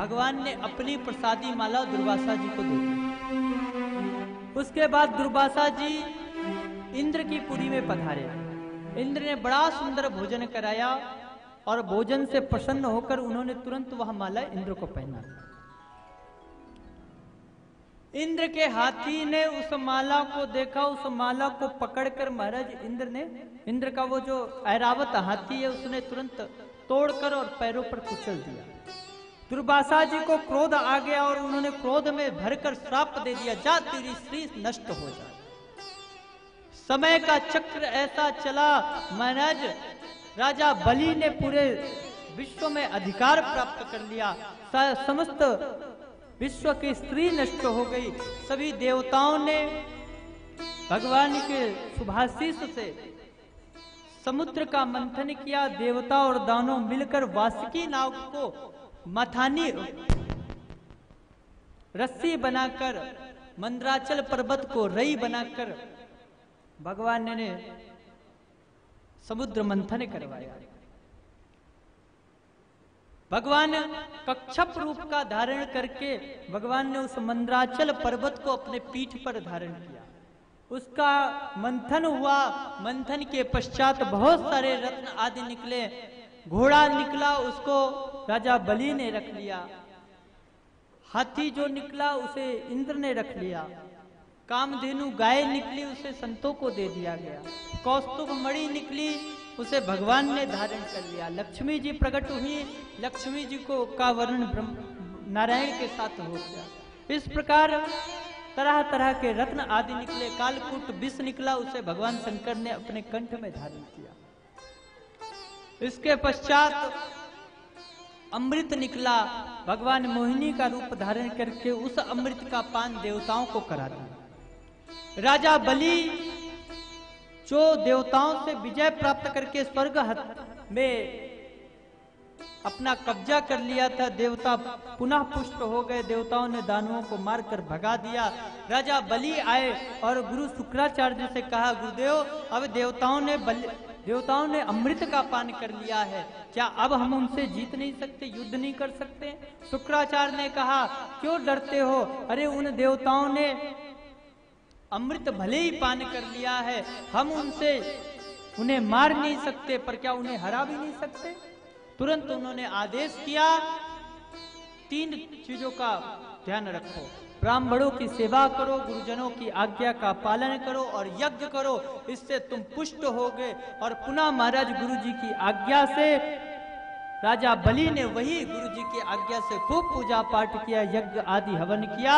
भगवान ने अपनी प्रसादी माला दुर्वासा जी को दे दी। उसके बाद दुर्वासा जी इंद्र की पुरी में पधारे। इंद्र ने बड़ा सुंदर भोजन कराया और भोजन से प्रसन्न होकर उन्होंने तुरंत वह माला इंद्र को पहना। इंद्र के हाथी ने उस माला को देखा, उस माला को पकड़कर महाराज इंद्र का वो जो ऐरावत हाथी है उसने तुरंत तोड़कर और पैरों पर कुचल दिया। दुर्वासा जी को क्रोध आ गया और उन्होंने क्रोध में भरकर श्राप दे दिया, जा तेरी श्री नष्ट हो जाए। समय का चक्र ऐसा चला महाराज, राजा बलि ने पूरे विश्व में अधिकार प्राप्त कर लिया, समस्त विश्व की स्त्री नष्ट हो गई। सभी देवताओं ने भगवान के शुभाशीष से समुद्र का मंथन किया। देवता और दानव मिलकर वासुकी नाग को मथानी रस्सी बनाकर, मंदराचल पर्वत को रई बनाकर भगवान ने समुद्र मंथन करवाया। भगवान कच्छप रूप का धारण करके भगवान ने उस मंदराचल पर्वत को अपने पीठ पर धारण किया। उसका मंथन हुआ। मंथन के पश्चात बहुत सारे रत्न आदि निकले। घोड़ा निकला, उसको राजा बलि ने रख लिया। हाथी जो निकला उसे इंद्र ने रख लिया। कामधेनु गाय निकली, उसे संतों को दे दिया गया। कौस्तुभ मणि निकली, उसे भगवान ने धारण कर लिया। लक्ष्मी जी प्रकट हुई, लक्ष्मी जी को का वर्णन नारायण के साथ हो गया। इस प्रकार तरह तरह के रत्न आदि निकले। कालकूट विष निकला, उसे भगवान शंकर ने अपने कंठ में धारण किया। इसके पश्चात अमृत निकला। भगवान मोहिनी का रूप धारण करके उस अमृत का पान देवताओं को करा दिया। राजा बलि जो देवताओं से विजय प्राप्त करके स्वर्ग में अपना कब्जा कर लिया था, देवता पुनः पुष्ट हो गए। देवताओं ने दानवों को मारकर भगा दिया। राजा बलि आए और गुरु शुक्राचार्य से कहा, गुरुदेव अब देवताओं ने अमृत का पान कर लिया है, क्या अब हम उनसे जीत नहीं सकते, युद्ध नहीं कर सकते? शुक्राचार्य ने कहा, क्यों डरते हो? अरे उन देवताओं ने अमृत भले ही पान कर लिया है, हम उन्हें मार नहीं सकते, पर क्या उन्हें हरा भी नहीं सकते? तुरंत उन्होंने आदेश किया, 3 चीजों का ध्यान रखो, ब्राह्मणों की सेवा करो, गुरुजनों की आज्ञा का पालन करो और यज्ञ करो, इससे तुम पुष्ट होगे। और पुनः महाराज गुरु जी की आज्ञा से राजा बलि ने वही गुरु जी की आज्ञा से खूब पूजा पाठ किया, यज्ञ आदि हवन किया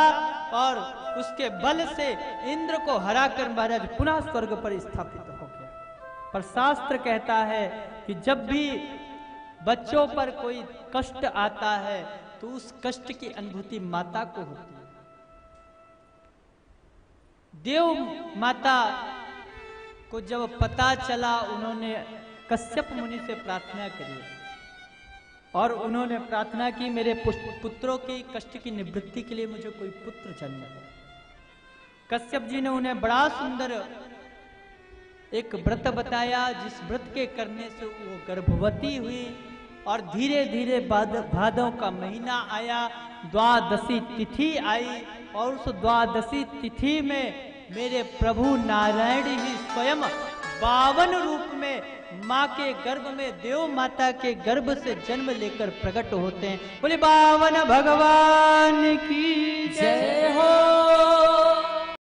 और उसके बल से इंद्र को हराकर महाराज पुनः स्वर्ग पर स्थापित हो गया। पर शास्त्र कहता है कि जब भी बच्चों पर कोई कष्ट आता है तो उस कष्ट की अनुभूति माता को होती है। देव माता को जब पता चला, उन्होंने कश्यप मुनि से प्रार्थना करी और उन्होंने प्रार्थना की, मेरे पुत्रों के कष्ट की निवृत्ति के लिए मुझे कोई पुत्र जन्म हो। कश्यप जी ने उन्हें बड़ा सुंदर एक व्रत बताया, जिस व्रत के करने से वो गर्भवती हुई और धीरे धीरे भादों का महीना आया, द्वादशी तिथि आई और उस द्वादशी तिथि में मेरे प्रभु नारायण ही स्वयं 52 रूप में माँ के गर्भ में, देव माता के गर्भ से जन्म लेकर प्रकट होते हैं। बोले 52 भगवान की